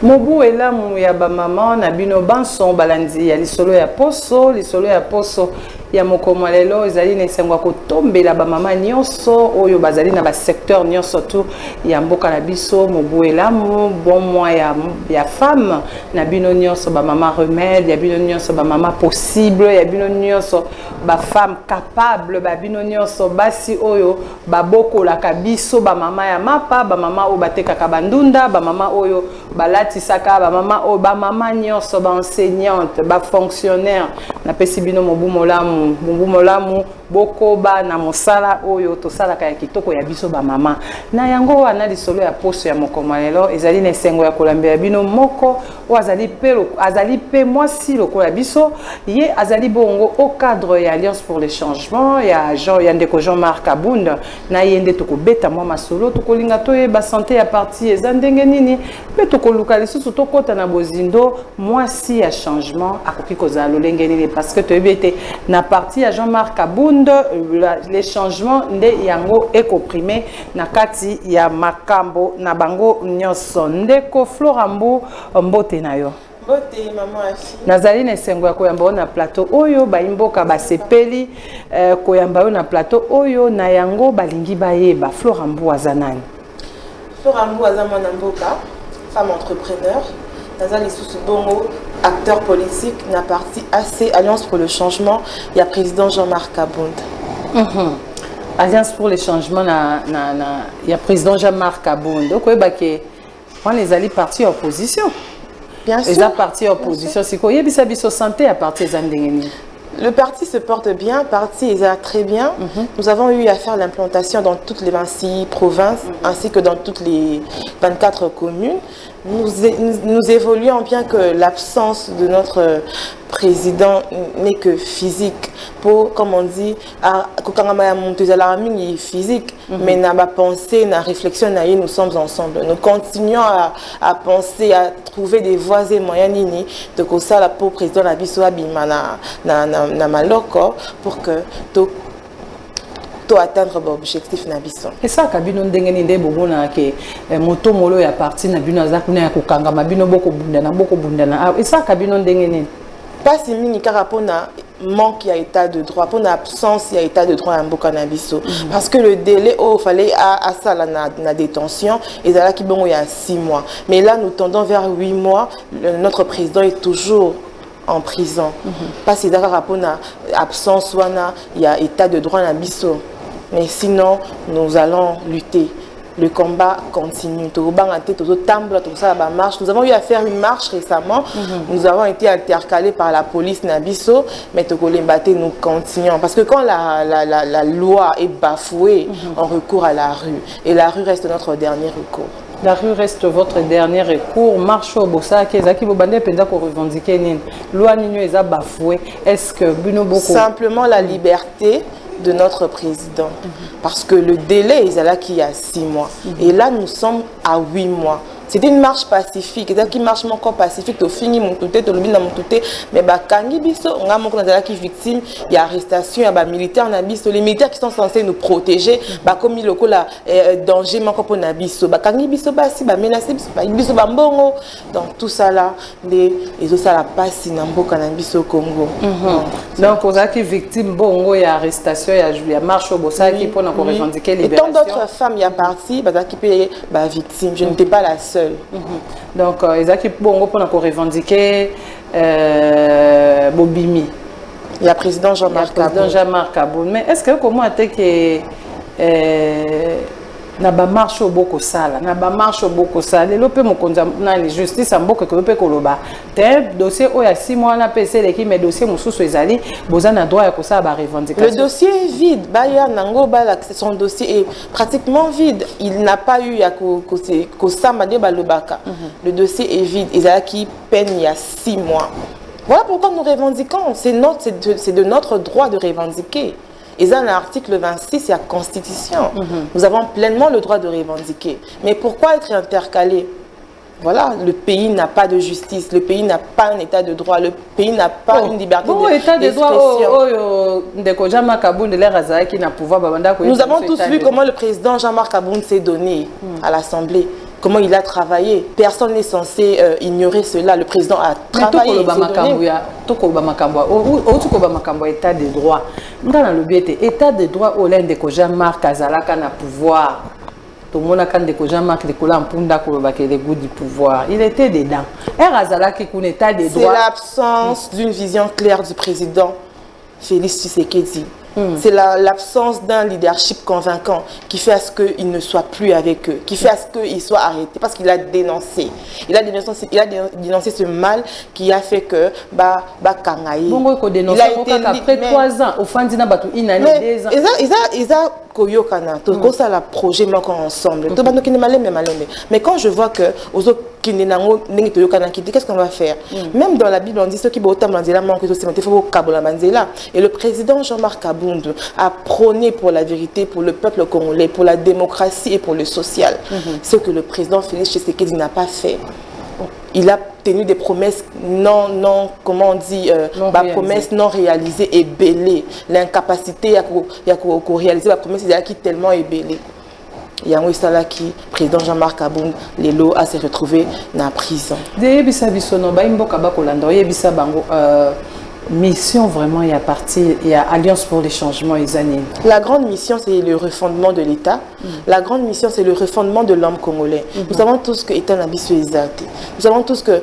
Mobu elamu ya ba mama na bino banson balandi ya lisolo ya poso ya mokomo lelo ezali na esengwa kotombela ba mama nyonso oyo bazali na ba secteur nyonso tu ya mboka na biso mobu elamu bon mois ya femme na bino nyonso ba mama remède ya bino nyonso ba mama possible ya bino nyonso ba femme capable ba bino nyonso basi oyo babokola kabiso ba mama ya mapa ba mama o batekaka bandunda ba mama oyo balatisaka ba mama nyonso ba enseignante ba fonctionnaire na pesi bino mobu molamu boko ba na mosala oyo tosala ka ya kitoko ya biso ba mama na yango wana lisolo ya poso ya mokoma lelo ezali na esengo ya kolambela bino moko o azali pe mwasi lokola biso ye azali bongo au cadre ya Alliance pour le changement ya ndeko Jean-Marc Abunda na yende tokobeta mwa masolo tokolinga toyeba santé ya parti eza ndenge nini pe tokoluka lisusu tokota na bozindo mwasi ya changement akoki kozala lolenge nini parce que toyebete na parti ya Jean-Marc Abunda les changements nde yango ekoprimé na kati ya makambo na bango nyonso ndeko Florambu mbote na yo Bote maman afi. Nazali na esengo ya koyamba na plateau oyo baimboka basepeli koyamba na plateau oyo na yango balingi bayeba Florambu azanani. Florambu azamana mboka, femme entrepreneur, nazali sous bongo acteur politique na parti AC Alliance pour le changement, il y a président Jean-Marc Abunda. Alliance pour le changement il y a président Jean-Marc Abunda. Donc oui on les alliés parti opposition. Bien sûr. Les partis opposition, c'est quoi? Il y a biso santé à partir des. Le parti se porte bien, le parti est très bien. Nous avons eu à faire l'implantation dans toutes les 26 provinces ainsi que dans toutes les 24 communes. Nous évoluons bien que l'absence de notre président n'est que physique. Pour, comme on dit, physique, mais dans ma pensée, dans ma réflexion, nous sommes ensemble. Nous continuons à penser, à trouver des voies et moyens de que ça, pour président la biso abima na maloko pour que atteindre l'objectif na biso. Et ça kabino ndenge ni ndebo na ke moto molo ya parti na bino za kuna ya kokanga mabino boko bundana. Et ça kabino ndenge ni pas si mini carapona manque à état de droit pour l'absence à état de droit en Bokanabiso parce que le délai où il fallait à ça la détention et là qui bon il y a 6 mois mais là nous tendons vers 8 mois notre président est toujours en prison pas si d'accord pour absence ou il y a état de droit en Bisso mais sinon nous allons lutter. Le combat continue. Nous avons eu à faire une marche récemment. Nous avons été intercalés par la police Nabiso, mais nous continuons. Parce que quand la loi est bafouée, on recourt à la rue. Et la rue reste notre dernier recours. La rue reste votre dernier recours. Marche au Bossa, Kezaki Bobande Penda pour revendiquer Nin. Loi Nino est bafouée. Est-ce que Buno Boko. Simplement la liberté de notre président. Parce que le délai est là qui a 6 mois. Et là, nous sommes à 8 mois. C'était une marche pacifique. C'est-à-dire qu'il marche encore pacifique. Tu finis mon touté, tu l'oublies dans mon touté. Mais quand on a mon victime, il y a arrestation, il y a des militaires en abysse. Les militaires qui sont censés nous protéger, comme il y a danger, pour n'abysse. Quand il y a menacé, donc tout ça là, les autres ça la passe dans au Congo. Donc, on a qui victime, bon, il y a arrestation, il y a marche au Bossa qui pour nous revendiquer les libération. Et tant d'autres femmes, il y a parti, qui peut être victime. Je n'étais pas la seule. Donc, ils ont revendiqué Bobimi. Il y a le président Jean-Marc Aboun. Mais est-ce que comment est-ce que na ba marche au boko sala le pe mokonza na justice amboko que pe koloba te dossier o ya 6 mois na PC leki mais dossier mususu ezali boza na droit ya ko sa ba revendication. Le dossier est vide baya nango bala son dossier est pratiquement vide, il n'a pas eu ya ko samba de balobaka. Le dossier est vide, ezala qui peine il y a 6 mois. Voilà pourquoi nous revendiquons, c'est de notre droit de revendiquer. Et dans l'article 26, il y a Constitution. Nous avons pleinement le droit de revendiquer. Mais pourquoi être intercalé? Voilà, le pays n'a pas de justice, le pays n'a pas un état de droit, le pays n'a pas une liberté d'expression. Nous avons tous vu comment le président Jean-Marc Aboun s'est donné à l'Assemblée. comment il a travaillé. Personne n'est censé ignorer cela. Le président a travaillé. État de droit. État de droit au l'un de Jean-Marc Azalaka na pouvoir. Tout le monde a quand Jean-Marc de Kola Mpunda Kolobake les goûts du pouvoir. Il était dedans. Azalaki qu'on état de droit. C'est l'absence d'une vision claire du président Félix Tshisekedi. C'est l'absence d'un leadership convaincant qui fait à ce qu'il ne soit plus avec eux, qui fait à ce qu'il soit arrêté, parce qu'il a dénoncé. Il a dénoncé ce mal qui a fait que Kangaï. Il a été après 3 ans, au fin d'une année, il a 2 ans. Koyokana, tout ça la projet ensemble. Mais quand je vois que qu'est-ce qu'on va faire? Même dans la Bible, on dit ceux qui et le président Jean-Marc Kabound a prôné pour la vérité, pour le peuple congolais, pour la démocratie et pour le social. Ce que le président Félix Tshisekedi n'a pas fait. Il a tenu des promesses comment on dit, promesses non réalisées et bêlées. L'incapacité à réaliser la promesse, il a qui tellement ébélé. Il y a un qui, président Jean-Marc Kabound, Lelo a se retrouvé dans la prison. Mission vraiment, il y a parti, il y a Alliance pour les changements isanines. La grande mission, c'est le refondement de l'État. La grande mission, c'est le refondement de l'homme congolais. Nous savons tous que l'État n'a pas su exalter. Nous savons tous que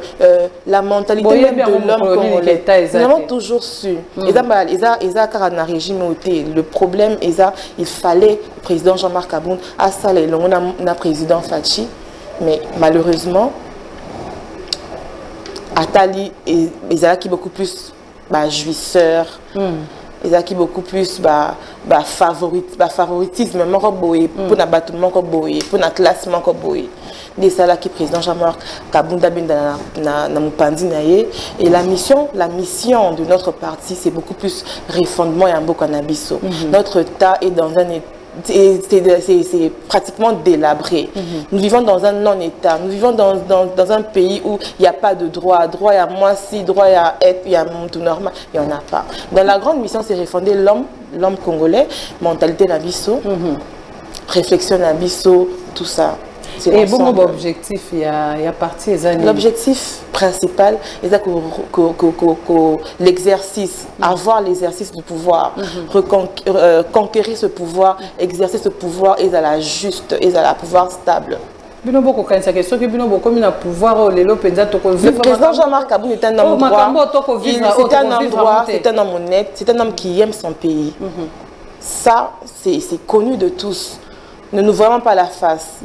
la mentalité même de l'homme congolais, nous avons toujours su. Le problème, il fallait le président Jean-Marc Kabound à ça, le président Fachi. Mais malheureusement, Atali et qui beaucoup plus jouisseur, ils ont beaucoup plus favoritisme, pour l'abattement, pour la classement. Des salariés qui président Jean-Marc Kabound et la mission de notre parti, c'est beaucoup plus refondement et un beau cannabis. Notre État est dans un état. C'est pratiquement délabré. Nous vivons dans un non-État. Nous vivons dans un pays où il n'y a pas de droit. Droit, il y a moi si, droit, il y a être, il y a tout normal. Il n'y en a pas. Dans la grande mission, c'est refonder l'homme congolais, mentalité nabisso, réflexion nabisso, tout ça. Et bon, objectif, il y a parti les années. L'objectif principal est l'exercice, avoir l'exercice du pouvoir, conquérir ce pouvoir, exercer ce pouvoir et à la juste, et à la pouvoir stable. Le président Jean-Marc Kabound est un homme droit, c'est un homme droit, c'est un homme honnête, c'est un homme qui aime son pays. Ça, c'est connu de tous. Ne nous voyons pas la face.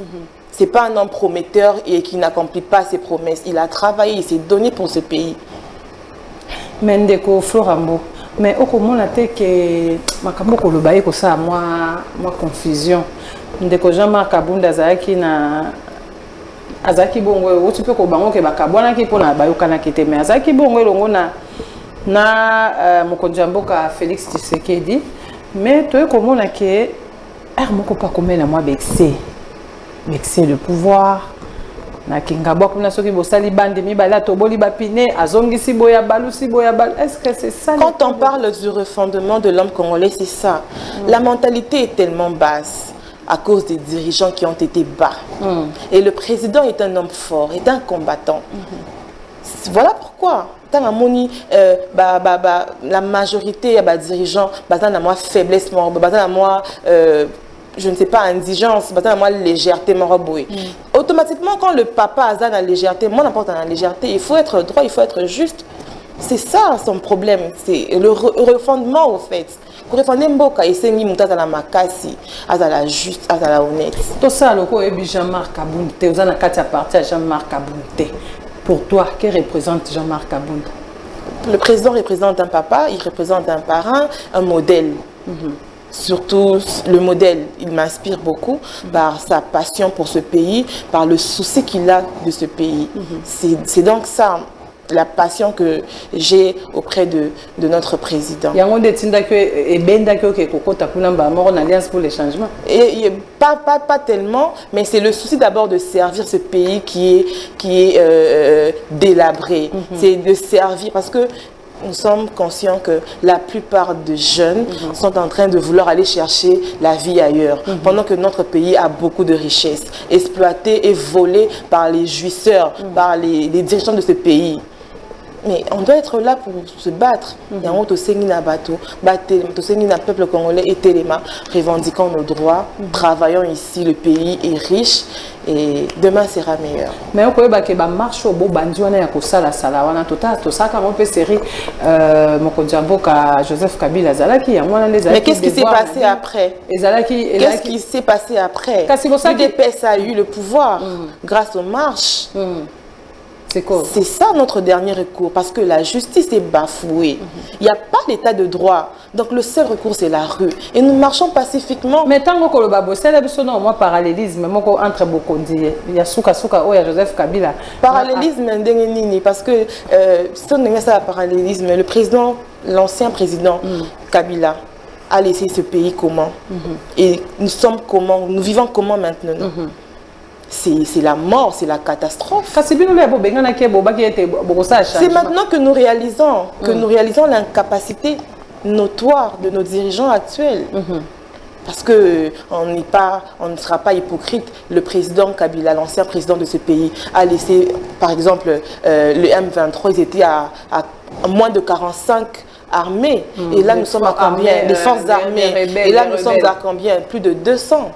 Ce n'est pas un homme prometteur et qui n'accomplit pas ses promesses. Il a travaillé, il s'est donné pour ce pays. Mendeko Florambo. Mais au comment la tête que makambo ko lobaye ko ça moi confusion. Ndeko Jean-Marc Kabound azaki na azaki bongo otu pe ko bango ke bakabwana ki pona bayokana kete mais azaki bongo elongo na mokonzi mboka Félix Tshisekedi mais toi comment na ke moko pa komena moi vexé le pouvoir na kingabwa kuna soki bosali bande mibala toboli bapine azongisi boya balusi boya bal. Est-ce que c'est ça? Quand on parle du refondement de l'homme congolais, c'est ça. La mentalité est tellement basse à cause des dirigeants qui ont été bas. Et le président est un homme fort, est un combattant. Voilà pourquoi la majorité des dirigeants basant à moi faiblesse, basant à moi je ne sais pas, indigence, légèreté, automatiquement, quand le papa a la légèreté, moi n'importe la légèreté, il faut être droit, il faut être juste. C'est ça son problème, c'est le refondement au fait. Pour refonder Mboka, il s'est mis à la makasi, à la juste, à la honnête. Tout ça, le Jean-Marc Kabound, tu es en partie à Jean-Marc Kabound. Pour toi, que représente Jean-Marc Kabound? Le président représente un papa, il représente un parrain, un modèle. Surtout le modèle, il m'inspire beaucoup par sa passion pour ce pays, par le souci qu'il a de ce pays. C'est donc ça, la passion que j'ai auprès de notre président. Il y a un alliance pour les changements. Pas tellement, mais c'est le souci d'abord de servir ce pays qui est délabré. C'est de servir parce que nous sommes conscients que la plupart des jeunes sont en train de vouloir aller chercher la vie ailleurs, pendant que notre pays a beaucoup de richesses, exploitées et volées par les jouisseurs, par les dirigeants de ce pays. Mais on doit être là pour se battre. Il y a un autre peuple congolais et Téléma, revendiquant nos droits, travaillons ici, le pays est riche et demain sera meilleur. Mais on peut dire que marche au beau bandouana ya kosala sala wana to ça quand on peut série Joseph Kabila zalaki ya mwana les. Mais qu'est-ce qui s'est passé après? Qu'est-ce qui s'est passé après? l'UDPS a eu le pouvoir grâce aux marches. C'est ça notre dernier recours, parce que la justice est bafouée. Il n'y a pas l'état de droit. Donc le seul recours, c'est la rue. Et nous marchons pacifiquement. Mais tant que le babo, c'est moi parallélisme, entre beaucoup il y a Souka, il y a Joseph Kabila. Parallélisme, parce que parallélisme, le président, l'ancien président Kabila a laissé ce pays comment? Et nous sommes comment? Nous vivons comment maintenant? C'est la mort, c'est la catastrophe. C'est maintenant que nous réalisons l'incapacité notoire de nos dirigeants actuels. Parce que on ne sera pas hypocrite. Le président Kabila, l'ancien président de ce pays, a laissé, par exemple, le M23, ils étaient à moins de 45 armées. Et là, nous sommes à combien? Les forces armées. Et là, nous sommes à combien? Plus de 200.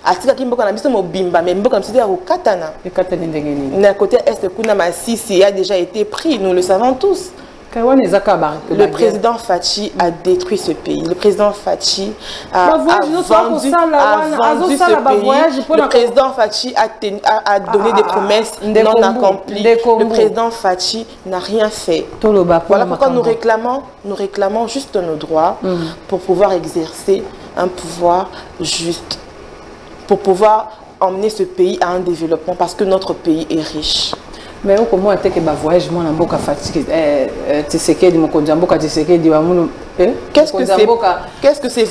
Atika kimboka na biso mobimba mais mboka msidi ya kokatana. Na côté est kuna Masisi a déjà été pris, nous le savons tous. Le président Fachi a détruit ce pays. Le président Fachi a vendu ce pays. Le président Fachi a donné des promesses non accomplies. Le président Fachi n'a rien fait. Voilà pourquoi nous réclamons juste nos droits pour pouvoir exercer un pouvoir juste, pour pouvoir emmener ce pays à un développement, parce que notre pays est riche. Mais comment est-ce que le voyage moi na mboka fatigué Tshisekedi mokonza mboka Tshisekedi wa munu qu'est-ce que ces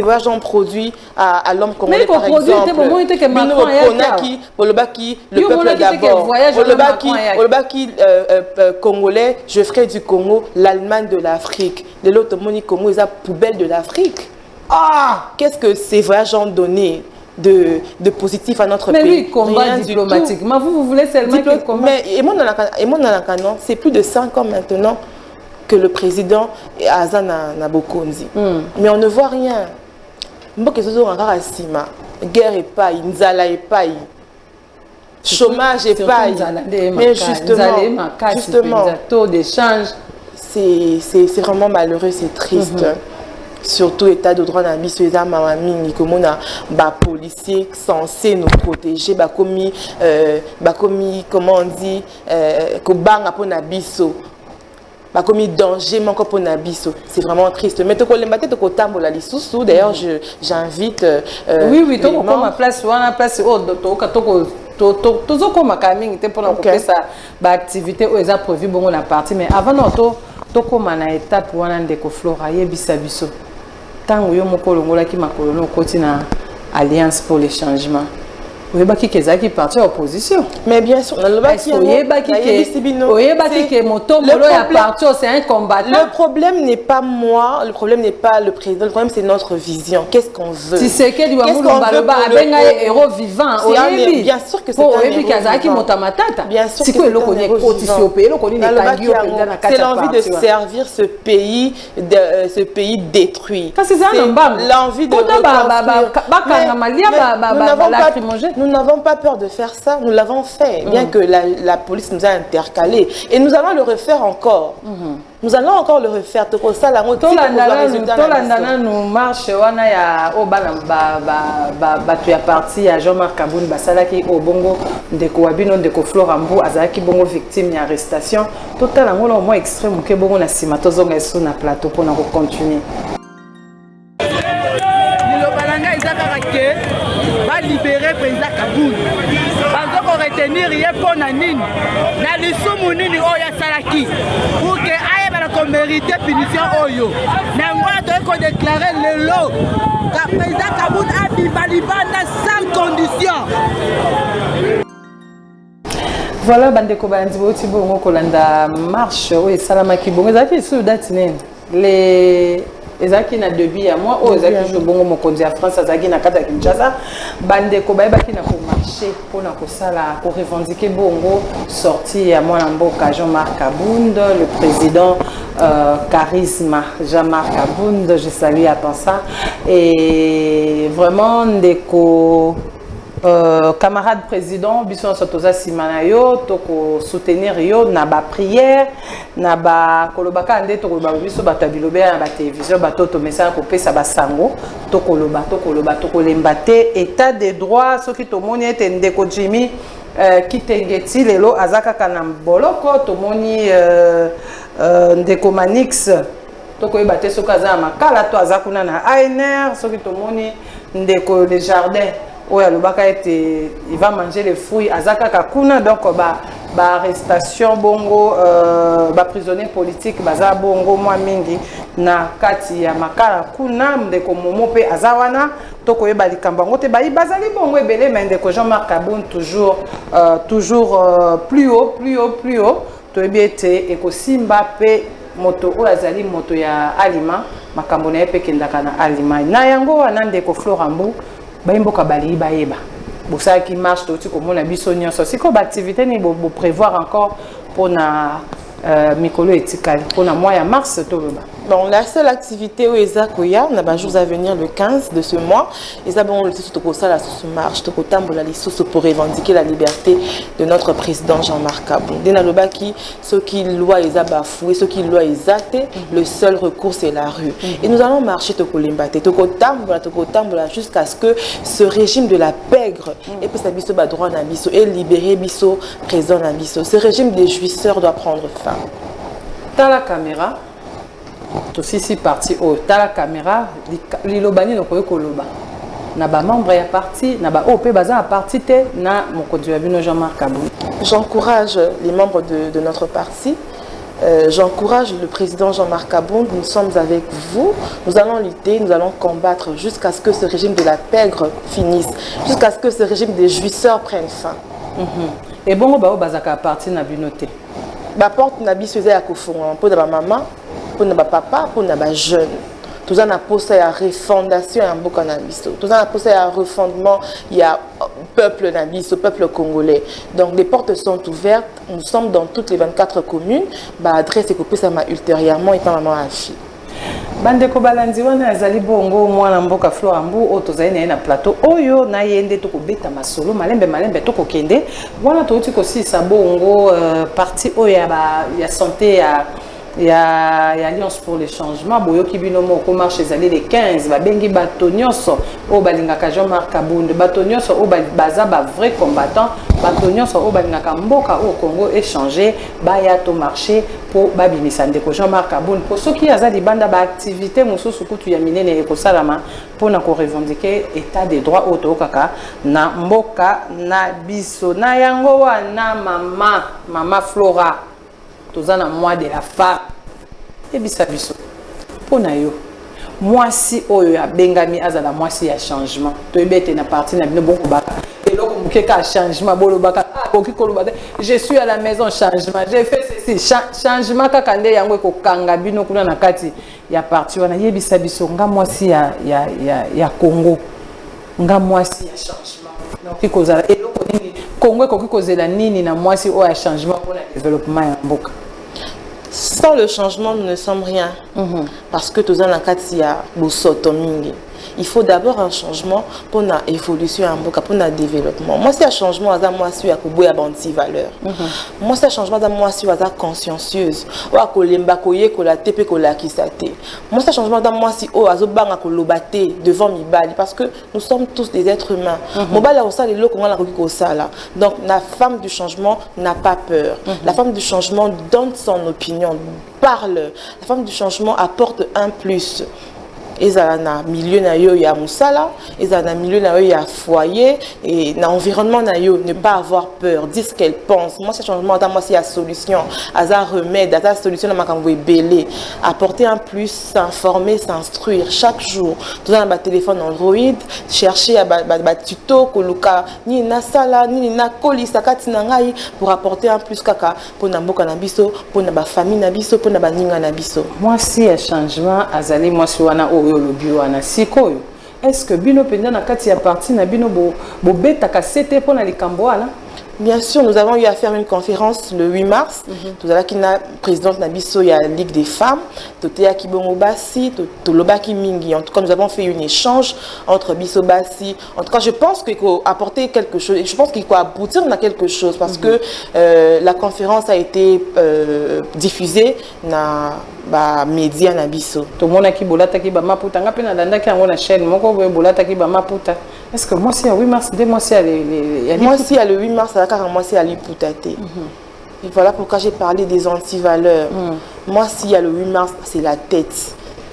voyages ont produit à l'homme congolais, par exemple? Le peuple d'abord, congolais, je ferai du Congo l'Allemagne de l'Afrique. De l'autre monde, Congo est la poubelle de l'Afrique. Qu'est-ce que ces voyages ont donné de positif à notre pays? Mais oui, combat diplomatique. Mais vous voulez seulement que combat. Mais c'est plus de 5 ans maintenant que le président est Azan Nabokonzi. Mais on ne voit rien. Guerre et paille, Nzala et paille, chômage et paille. Mais justement, taux d'échange. C'est vraiment malheureux, c'est triste. Surtout l'état de droit dans biso eza mamami comme on a policiers censés nous protéger bakomi comment on dit kobanga pour na biso bakomi danger manko pour na biso. C'est vraiment triste. Mais to kolemba te ko tambola lisusu. D'ailleurs j'invite oui to ko ma place wana place o to ko ma kaming te pour na ko pesa ba activité o eza prévu bongo na partie, mais avant non to ko na étape wana ndeko Flora yebisa biso tango yo moko longola ki makolo no koti na alliance pour le changement. Oui, bah qui est parti à l'opposition. Mais bien sûr, c'est un combattant. Le problème n'est pas moi, le problème n'est pas le président, le problème c'est notre vision. Qu'est-ce qu'on veut? Si c'est que qu'est-ce qu'on veut pour le héros vivant. Bien sûr que c'est un héros. Bien sûr que c'est l'envie de servir ce pays détruit. C'est l'envie de reconstruire. Nous n'avons pas peur de faire ça, nous l'avons fait, bien que la police nous a intercalés. Et nous allons le refaire encore. Nous allons encore le refaire. Nous marche, parti à Jean-Marc Kaboun, Basalaki, au Bongo, de Kouabino, de Florambo, Azaki Bongo, victime d'arrestation. Totalement, au moins extrême, que Bongo na Simatozo, sur na plateau pour nous continuer. Va libérer président Kaboun. Parce qu'on retenir rien pour Nanine. Na lisumu nini oya salaki. Pour que aye bana ko mériter punition oyo. Na ngwa to ko déclarer le lot. Président Kaboun a dit Baliba sans condition. Voilà, bandeko balandi boti bongo kolanda marche o esalamaki bongo ezaki sur date nene les ezaki na début ya moi o ezaki jo bongo mokonzi ya France azaki na kata Kinshasa bandeko bayebaki na ko marcher pona ko sala ko revendiquer bongo sortie ya mwana mboka Jean-Marc Abound, le président charisme Jean-Marc Abound, je salue à ça et vraiment ndeko camarade président biso sotoza simana yo toko soutenir yo na ba prière na ba kolobaka ande toko ba biso batabilobe na ba télévision batoto message ko pesa basango toko lemba te état de droit soki to moni ete ndeko Jimmy kitengeti lelo azaka kana boloko to moni ndeko Manix toko ebate soki aza makala to azakuna na ANR soki to moni ndeko les jardins oya lobaka ete il va manger les fruits azaka kakuna donc ba arrestation bongo ba prisonnier politique baza bongo mwa mingi na kati ya makala kuna ndeko momo pe azawana toko yeba likambo ngo te bazali bongo ebele mais ndeko Jean-Marc Abound toujours plus haut to ebiete ekosimba pe moto o azali moto ya alima makambo na epe kendaka na alima na yango wana ndeko Florambu baimboka bali bayeba bosala qui marche toti komona biso nyonso siko ba activité ni bo prévoir encore pour na mikolo etikali pour na mois ya mars toloba. Bon, la seule activité où Eza Koya, on a un jour à venir le 15 de ce mois. Eza bon le tout ça la sous marche, tout tambo la licence pour revendiquer la liberté de notre président Jean-Marc Abound. Dena loba qui ce qui loi Eza bafoué, ce qui loi Ezate, le seul recours c'est la rue. Et nous allons marcher toko limbate, toko tambo jusqu'à ce que ce régime de la pègre et puis sa biso ba droit na biso et libérer biso président na biso. Ce régime des jouisseurs doit prendre fin. Dans la caméra aussi si parti au ta la caméra lilobani no koyo koloba na ba membre ya parti na ba OP baza a parti te na mokonzi wa bino Jean-Marc Abound. J'encourage les membres de notre parti. J'encourage le président Jean-Marc Abound. Nous sommes avec vous. Nous allons lutter, nous allons combattre jusqu'à ce que ce régime de la pègre finisse, jusqu'à ce que ce régime des jouisseurs prenne fin. Et bon ba bazaka parti na binoté. Ba porte na biso ya kofonga pour ba maman, pour na ba papa, pour na ba jeune. Tout ça na posé à refondation en boka na biso. Tout ça na posé à refondement, il y a peuple na biso, peuple congolais. Donc les portes sont ouvertes. Nous sommes dans toutes les 24 communes. Ba adresse et copie ça m'a ultérieurement et pas maman à fille. Bandeko balandi wana azali bongo mwana mboka Florambu otozali na plateau oyo na yende to kobeta masolo malembe to kokende wana to uti kosisa bongo parti oyo ya santé ya Alliance pour le changement boyo kibinomo ko marche ezali les 15 babengi batonyoso o balingaka Jean-Marc Abound batonyoso o baza ba vrai combattant batonyoso o balingaka mboka au Congo échanger baya to marcher pour babimisa ndeko Jean-Marc Abound pour ceux qui azali banda ba activité mususu kutu ya minene eko salama pour na ko revendiquer état des droits auto kaka na mboka na biso na yango wana mama Flora tozana mois de la femme et bisa biso pona yo mwasi oyo ya bengami azala mwasi ya changement to ebete na parti na bino boko baka eloko mukeka changement bolo baka boki koloba je suis à la maison changement j'ai fait ceci changement kaka nde yango ko kanga bino kuna na kati ya parti wana yebisa biso nga mwasi ya Congo nga mwasi ya changement donc ikozala eloko nini Congo ko kozela nini na mwasi oyo ya changement pour le développement ya mboka. Sans le changement, nous ne sommes rien. Parce que tout ça, il y a il faut d'abord un changement pour la évolution, pour le développement. Moi, c'est un changement, moi, je suis à valeur. Moi, c'est un changement, moi, je suis consciencieuse. Moi, c'est un changement, moi, je suis devant Mibali. Parce que nous sommes tous des êtres humains. Donc, la femme du changement n'a pas peur. La femme du changement donne son opinion, parle. La femme du changement apporte un plus. ezala na milieu na yo ya musala, ezala na milieu na yo ya foyer et na environnement na yo, ne pas avoir peur, dire ce qu'elle pense. Moi c'est changement, moi c'est la solution, hasard remède, hasard solution na makambo ebele, apporter un plus, s'informer, s'instruire chaque jour. Tout dans ba téléphone Android, chercher à ba tuto koluka ni na sala ni na kolisa kati na ngai pour apporter un plus kaka pour na mboka na biso, pour na ba famille na biso, pour na ba ninga na biso. Moi si un changement azali moi si wana oyo lobi wana sikoyo. Est-ce que bino penda na kati ya parti na bino bo beta ka sete pour na likambo ala? Bien sûr, nous avons eu à faire une conférence le 8 mars. Tout à l'heure, qui est présidente Nabiso, il y a la Ligue des femmes. Totea Kibongo Bassi, Tolobaki Mingi. En tout cas, nous avons fait un échange entre Biso Bassi. En tout cas, je pense qu'il faut apporter quelque chose. Je pense qu'il faut aboutir à quelque chose parce que la conférence a été diffusée dans les médias Nabiso. Tout le monde a qui bolata qui ba maputa. Nga pena danda qui a une chaîne. Moko bolata qui ba maputa. Est-ce que moi si à 8 mars, moi si à moi si à le 8 mars, moi c'est à l'Ipoutate. Et voilà pourquoi j'ai parlé des antivaleurs. Moi si il y a le 8 mars, c'est la tête.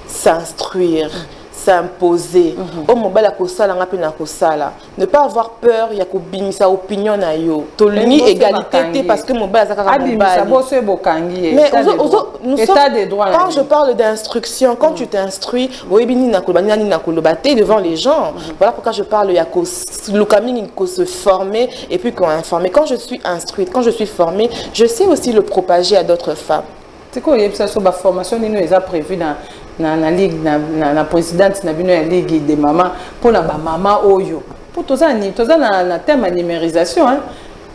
S'instruire, s'imposer. Oh mon bel akosala nga pena kosala. Ne pas avoir peur, il y a qu'obini sa opinion na yo. Tolini égalité parce que mon bel akaka mon bal. Mais quand je parle d'instruction, quand tu t'instruis, oebini na kolobani ni na kolobate devant les gens. Voilà pourquoi je parle il y a qu'au lukami ko se former et puis qu'on informer. Quand je suis instruite, quand je suis formée, je sais aussi le propager à d'autres femmes. C'est quoi ça sur la formation nous est prévu dans la ligue na présidente na bino ya ligue des mamans pour la maman oyo pour tout ça na thème de numérisation hein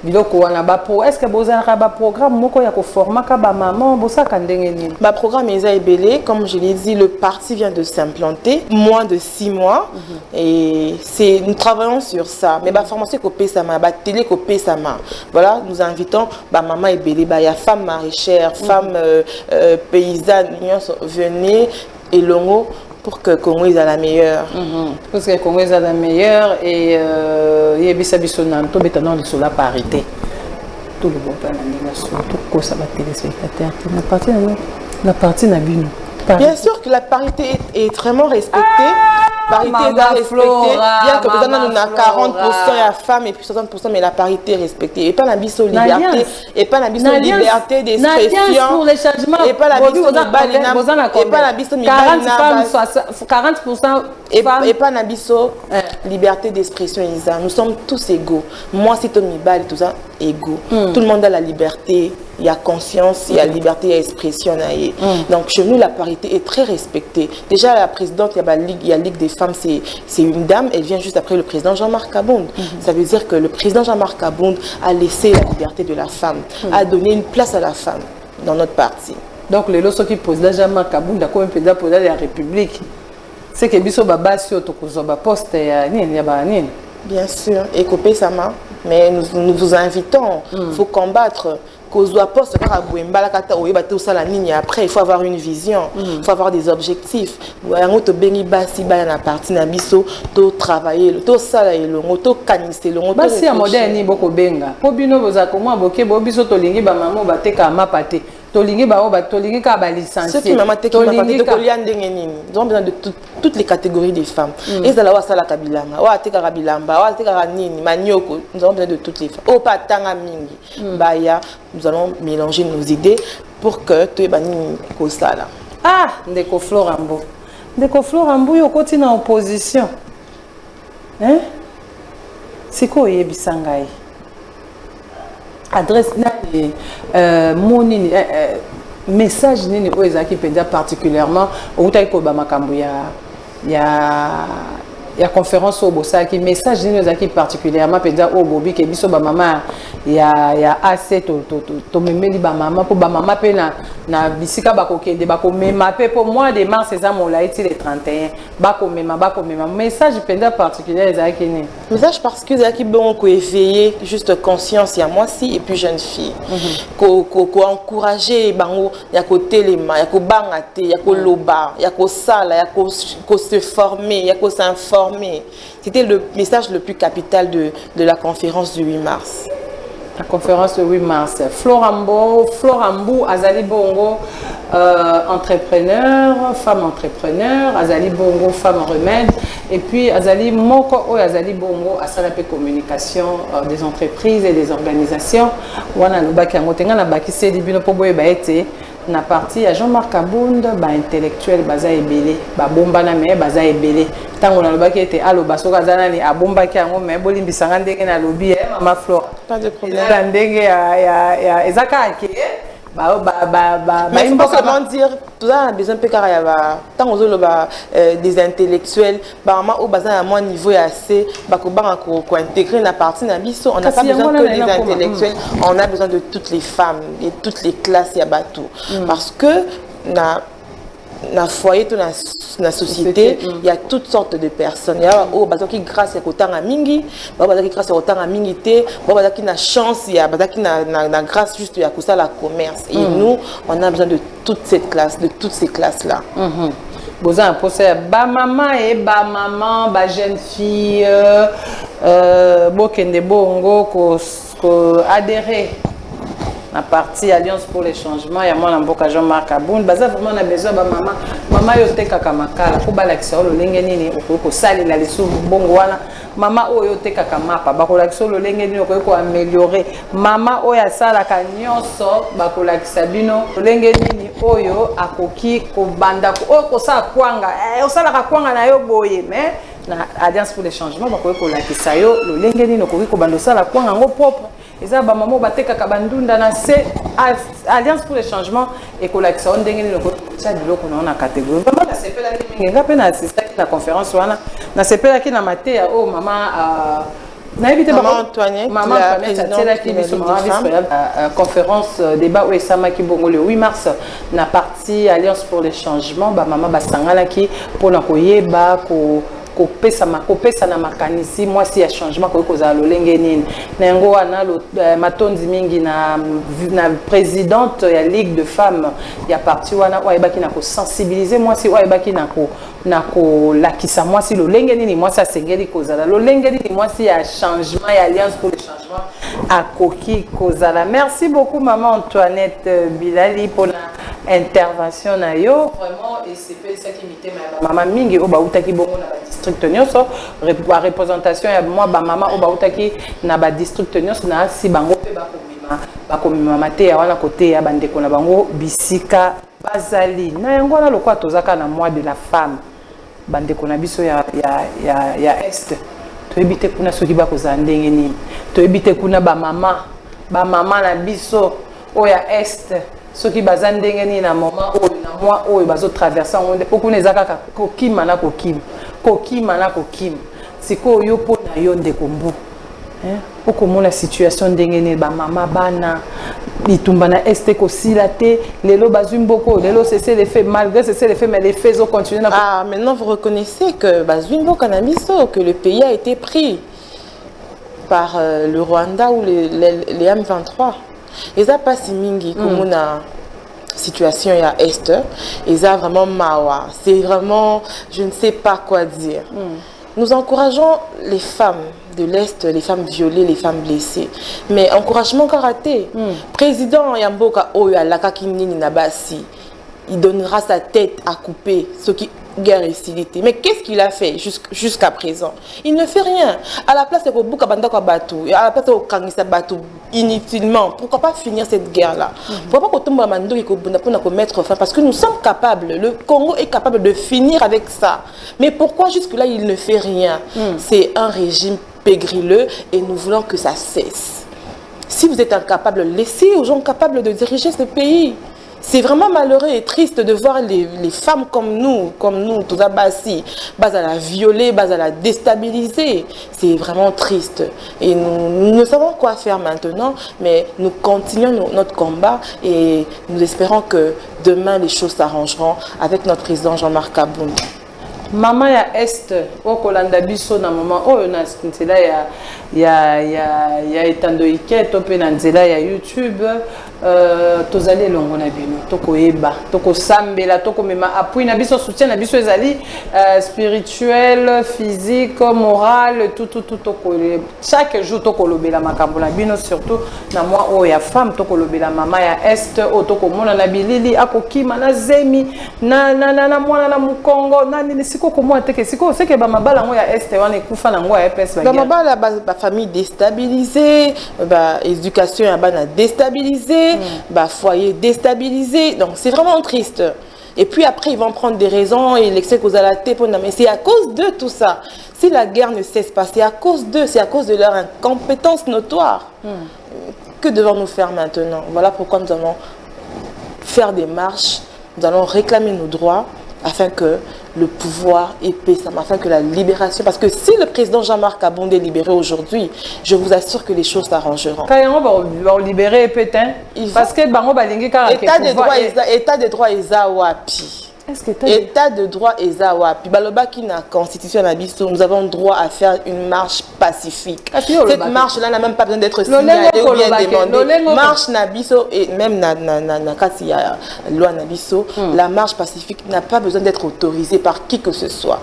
biloko wana ba pro est-ce que vous avez un programme moko ya ko former ka ba maman bosaka ndenge nini ba programme eza ebele comme je l'ai dit le parti vient de s'implanter moins de 6 mois et c'est nous travaillons sur ça mais ba formation ko pesama ba télé ko pesama voilà nous invitons ba maman ebele ba ya femme maraîchère femme paysanne venez et Longo pour que Congo est la meilleure. Parce que Congo est la meilleure et il y a des bisonantes, tout maintenant sur la parité. Tout le monde tout ça va téléspectateurs, la partie n'a bino. Bien sûr que la parité est vraiment respectée. Parité est respectée. Bien que nous avons 40% à femmes et puis 60%, mais la parité est respectée. Et pas la biso liberté, et pas la biso liberté d'expression. Pour les changements. Et pas la biso et pas la biso 40% femmes. Et pas la biso liberté d'expression. Nous sommes tous égaux. Moi, si tu me bats tout ça, égaux. Tout le monde a la liberté. Il y a conscience, il y a liberté d'expression. Donc chez nous, la parité est très respectée. Déjà, la présidente, il y a Ligue des femmes, c'est une dame, elle vient juste après le président Jean-Marc Kabound. Ça veut dire que le président Jean-Marc Kabound a laissé la liberté de la femme, a donné une place à la femme dans notre parti. Donc les lois qui posent Jean-Marc Kabound, d'accord, un peu de la République. C'est que biso baba si otokozoba poste ya nini ya ba nini. Bien sûr, et copé sama, mais nous vous invitons, faut combattre. Après, il faut avoir une vision, il faut avoir des objectifs. Travailler, tolingi ka ba licencié. Ceux qui maman te nous avons besoin de toutes les catégories des femmes. Et ça la wa sala kabilanga, wa te ka bilamba, wa te ka nini, manioko, nous avons besoin de toutes les femmes. O patanga mingi. Baya, nous allons mélanger nos idées pour que tu bani ko sala. Ah, ndeko Florambo. Ndeko Florambo yo koti na opposition. Hein? C'est quoi yebisa ngai? Adresse mon message nini oezaki penda particulièrement au taiko ba makambo ya conférence au bosaki message nini oezaki particulièrement penda au bobi ke biso ba mama ya AC to memeli ba mama po ba mama pe na bisika ba kokende ba ko mema pe pour mois de mars c'est ça mon laïti le 31 ba ko mema message penda particulier ezaki nini message parce que ezaki bon ko éveiller juste conscience ya moi si et puis jeune fille ko encourager bango ya ko telema ya ko banga te ya ko loba ya ko sala ya ko se former ya ko s'informer. C'était le message le plus capital de la conférence du 8 mars. La conférence le 8 mars. Florambo, Azali Bongo, entrepreneur, femme entrepreneur, Azali Bongo, femme remède, et puis Azali Moko, Azali Bongo, Asalape communication des entreprises et des organisations. Wana Lubaki Angotenga na Baki Sedi Bino Poboye Baete. Na partie à Jean-Marc Abound, intellectuel, baza ebele, bomba na me baza ebele. Tango na lobaki était alo basoka zana ni abomba ki ango me bolimbi sanga ndenge na lobi mama Flora. Pas de problème. La ndenge ya ezaka ke mais il faut comment dire tout ça a besoin de car il y a tant aux autres des intellectuels maman au bazin à mon niveau est assez ko intégrer la partie na biso on n'a pas besoin que des intellectuels on a besoin de toutes les femmes et toutes les classes ya bateau parce que na foyer dans la société il y a toutes sortes de personnes il y a au bazin qui grâce à autant à mingi bazin qui grâce à autant à mingité bazin qui na chance il y a bazin qui na grâce juste à ça la commerce et nous on a besoin de toute cette classe de toutes ces classes là besoin pour ça ba maman et ba maman ba jeune fille bokende bongo ko adhérer la partie Alliance pour les changements, il y a mon amboka Jean-Marc Abound. Baza vraiment on a besoin de maman yote kaka makala ko balakisa lo lenge nini ko sali la lesu bongo wana mama o yote kaka mapa bakolakisa lo lenge nini ko améliorer mama o ya sala ka nyonso bakolakisa bino lo lenge nini oyo akoki ko banda ko sa kwanga o sala ka kwanga na yo boye mais na Alliance pour les changements bakoki lakisa yo lo lenge nini ko banda sala kwanga ngo propre. Et ça, maman, bateka kabandunda na c'est Alliance pour les changements et collection ndenge ni loko ça de loko na catégorie. Vraiment na sepela ki mingi ngape na assista ki na conférence wana na sepela ki na maté oh maman na évité maman Antoinette la présidente qui biso maman vice conférence débat où esama ki bongo le 8 mars na partie Alliance pour les changements ba maman basangala ki pona koyeba ko kopesa na makanisi moi si ya changement ko kozala lolenge nini na yango wana matondi mingi na présidente ya ligue de femmes ya parti wana oyebaki na ko sensibiliser moi si oyebaki na ko lakisa moi si lolenge nini moi ça sengeli kozala lolenge nini moi si ya changement ya Alliance pour le changement akoki kozala. Merci beaucoup maman Antoinette Bilali pour la intervention na yo vraiment et c'est ça qui m'était maman mingi o bautaki bongo na district nyonso la représentation ya moi ba maman o bautaki na ba district nyonso na si bango pe bakomima mate ya wana côté ya bandeko na bango bisika bazali na yango na lokwa tozaka na mois de la femme bandeko na biso ya est to ebite kuna soki ba kozala ndenge nini to ebite kuna ba mama na biso o ya est soki baza ndenge nini na moment oyo na moi oyo bazo traverser monde poko nezaka kokima na kokima siko yo po na yo ndeko mbu poko mona situation ndenge nini ba mama bana bitumba na este ko silate lelo bazwi mboko lelo cesser les faits malgré cesser les faits mais les faits ont continué ah maintenant vous reconnaissez que bazwi mboko na biso que le pays a été pris par le Rwanda ou les M23. Et ça passe mingi comme una situation ya est et ça vraiment mawa c'est vraiment je ne sais pas quoi dire. Nous encourageons les femmes de l'Est, les femmes violées, les femmes blessées. Mais encouragement karaté. Président Yamboka Oya Lakakinini Nabasi, il donnera sa tête à couper ce qui guerre et hostilité. Mais qu'est-ce qu'il a fait jusqu'à présent? Il ne fait rien. À la place de Bouka Bandaka Batou, à la place de Kangisa Batou, inutilement. Pourquoi pas finir cette guerre-là? Pourquoi pas tomber à Mando et qu'on mettre fin? Parce que nous sommes capables, le Congo est capable de finir avec ça. Mais pourquoi jusque-là il ne fait rien? C'est un régime pégrileux et nous voulons que ça cesse. Si vous êtes incapable, laissez aux gens capables de diriger ce pays. C'est vraiment malheureux et triste de voir les femmes comme nous, tout ça, bas à la violer, bas à la déstabiliser. C'est vraiment triste. Et nous savons quoi faire maintenant, mais nous continuons notre combat et nous espérons que demain les choses s'arrangeront avec notre président Jean-Marc Abound. Mama ya Est okolanda biso na moment oyo na nzela ya etando iketo pe na nzela ya YouTube tozali elongo na bino tokoyeba tokosambela tokomema appui na biso soutien na biso ezali spirituel physique moral tout chaque jour tokolobela makambo na bino surtout na moi oyo ya femme tokolobela mama ya Est o tokomona na bilili akokima na zemi na mwana na mukongo na siko komwa teke siko seke ba mabala ngo ya Est wana ekufa na ngo ya EPS ba mabala ba famille déstabilisée ba éducation ya bana déstabilisée bah, foyer déstabilisé, donc c'est vraiment triste. Et puis après, ils vont prendre des raisons et l'excès cause à la tête. Mais c'est à cause de tout ça. Si la guerre ne cesse pas, c'est à cause d'eux, c'est à cause de leur incompétence notoire. Que devons-nous faire maintenant? Voilà pourquoi nous allons faire des marches, nous allons réclamer nos droits afin que le pouvoir épaisse, afin que la libération... Parce que si le président Jean-Marc Kabound est libéré aujourd'hui, je vous assure que les choses s'arrangeront. Quand on va libérer Pétain, parce que État de droit est Zawapi. État de droit est Zawapi. Baloba qui n'a constitution à Nabiso, nous avons droit à faire une marche pacifique. Cette marche-là n'a même pas besoin d'être signalée ou bien demandée. Marche Nabiso et même na loi Nabiso, la marche pacifique n'a pas besoin d'être autorisée par qui que ce soit.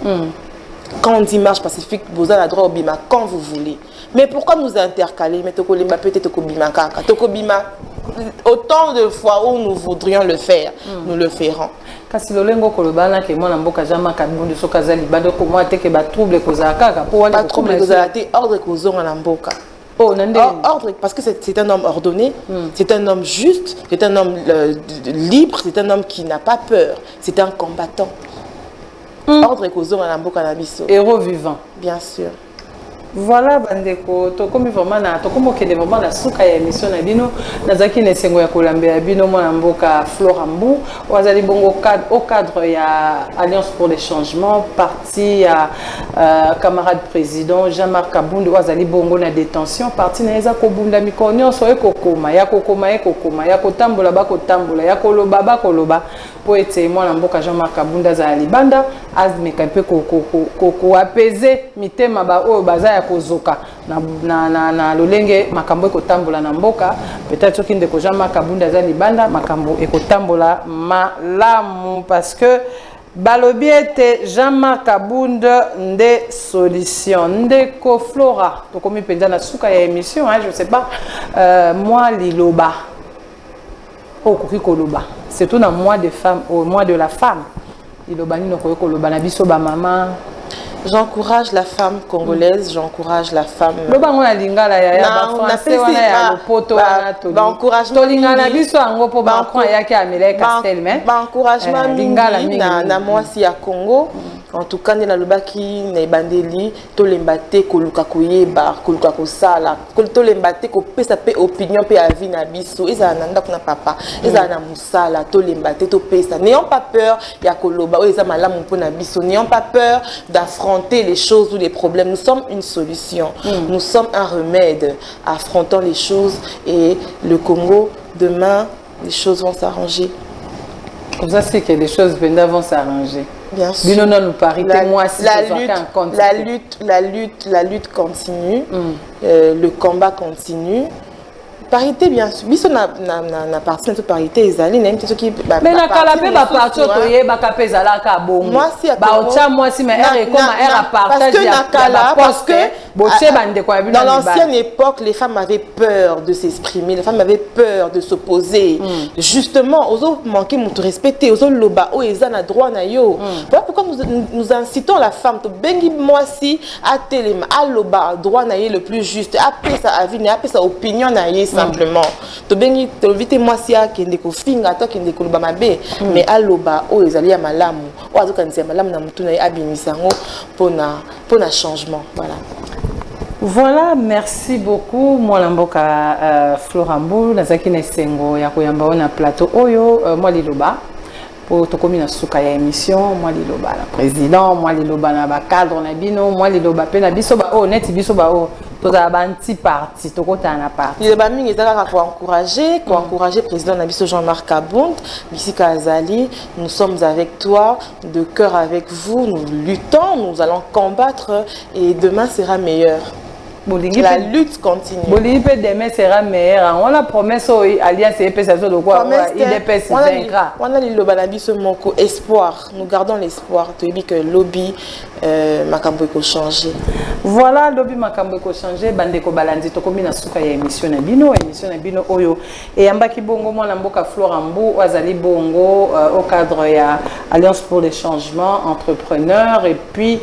Quand on dit marche pacifique, vous avez le droit au bima quand vous voulez. Mais pourquoi nous intercaler? Mais Tokolima peut-être Tokobima Kaka. Tokobima, autant de fois où nous voudrions le faire, nous le ferons. Kasi lolengo kolobana ke mwana mboka Jean-Marc Kabound so kazali bado ko moi te ke ba trouble kozala kaka po wali trouble kozala te ordre kozonga na mboka. Oh nande ordre parce que c'est un homme ordonné, c'est un homme juste, c'est un homme libre, c'est un homme qui n'a pas peur, c'est un combattant. Ordre kozonga na mboka na biso. Héros vivant. Bien sûr. Voilà bandeko to komi vraiment na to komo kende vraiment la suka ya émission na bino nazaki na sengo ya kolambe ya bino mwana mboka Florambu wazali bongo au cadre ya Alliance pour les changements parti ya camarade président Jean-Marc Kabound wazali bongo na détention parti na eza ko bunda mikonyo so ekokoma ya kotambola ba kotambola ya koloba ba koloba po ete mwana mboka Jean-Marc Kabound za libanda azmeka pe ko apaiser mitema ba o baza kozoka na lolenge makambo ekotambola na mboka peut-être soki ndeko Jean-Marc Kabound aza libanda makambo ekotambola malamu parce que balobi ete Jean-Marc Kabound nde solution ndeko Flora tokomi penza na suka ya émission je sais pas moi liloba okoki koloba surtout na mois de femme au mois de la femme liloba nino koki koloba na biso ba maman. J'encourage la femme congolaise, j'encourage la femme. En tout cas, na lobaki na bandeli to lembate ko luka koyeba ko luka ko sala to lembate ko pesa pe opinion pe avis na biso eza na ndako na papa eza na musala to lembate to pesa n'ayons pas peur ya koloba o eza malamu mpona biso n'ayons pas peur d'affronter les choses ou les problèmes. Nous sommes une solution, nous sommes un remède. Affrontons les choses et le Congo demain les choses vont s'arranger. Comme ça c'est que les choses vont s'arranger. Bien sûr. La lutte continue, le combat continue. Parité bien sûr. Biso na partie de parité ezali na mte soki ba. Mais na kala pe ba parti otoye ba kapeza la ka bongo. Moi si ba ocha moi si mais R comme R à partage ya parce que boche bande kwa bino. Dans l'ancienne époque, les femmes avaient peur de s'exprimer, les femmes avaient peur de s'opposer. Justement, aux autres manquer mon respecter, aux autres loba o eza na droit na yo. Voilà pourquoi nous incitons la femme to bengi moi si à télém à loba droit na ye le plus juste, après sa avis, après sa opinion na ye simplement. To bengi to vite moi si a kende ko finga to kende ko loba mabe, mais à loba o ezali ya malamu. O azoka nzema malamu na mutu na ye abimisango pona changement. Voilà. Voilà, merci beaucoup. Moi, l'amboka Florambu, nazaki na sengo ya koyamba on a plateau oyo, moi liloba. Pour to komi na suka ya émission, moi liloba la président, moi liloba na ba cadre na bino, moi liloba pe na biso ba o net biso ba o tozala banti parti tokotana parti il ba mingi ezaka ko encourager président Nabiso Jean-Marc Kabound bisika azali nous sommes avec toi de cœur avec vous nous luttons nous allons combattre et demain sera meilleur. La lutte continue. Bolivie demain sera meilleur. On a promesse alliance et ça de quoi il est on a le balabiso moko espoir. Nous gardons l'espoir de dire que lobby makambo ko changer. Voilà lobby makambo ko changer bandeko balandi to komi na suka ya émission na bino oyo et ambaki bongo mwana mboka Florambu azali bongo au cadre ya Alliance pour le changement entrepreneur et puis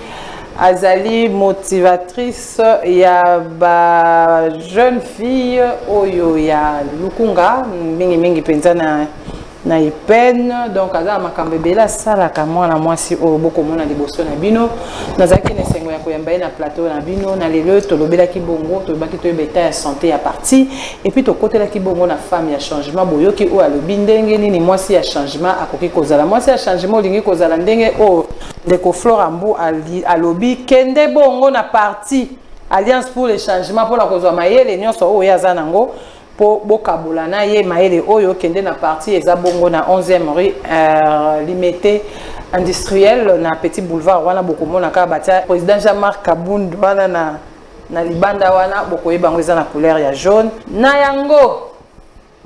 Azali motivatrice ya ba jeune fille oyo ya Lukunga mingi penza na ipene donc aza makambe bela sala ka mwana mwasi oyo boko mona liboso na bino nazaki na sengo ya koyamba na plateau na bino na lelo to lobela ki bongo to baki to beta ya santé ya parti et puis to kotela ki bongo na femme ya changement boyoki o alobi ndenge nini mwasi ya changement akoki kozala mwasi ya changement olingi kozala ndenge o ndeko Florambu alobi kende bongo na parti Alliance pour le changement pour la kozwa mayele nyonso o ya zanango po bokabola na ye maele oyo kende na parti eza bongo na 11e rue limité industriel na petit boulevard wana bokomona ka batia président Jean-Marc Kabound wana na libanda wana bokoyeba ngo eza na couleur ya jaune na yango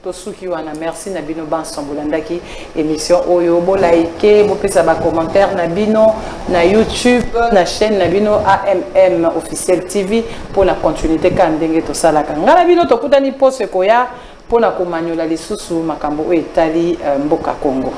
tosuki wana merci na bino bansambolandaki émission oyo bo like bo pesa ba commentaire na bino na YouTube na chaîne na bino AMM officiel TV pour la continuité ka ndenge to salaka ngala bino to kutani pose koya pour na komanyola lisusu makambo etali mboka Congo.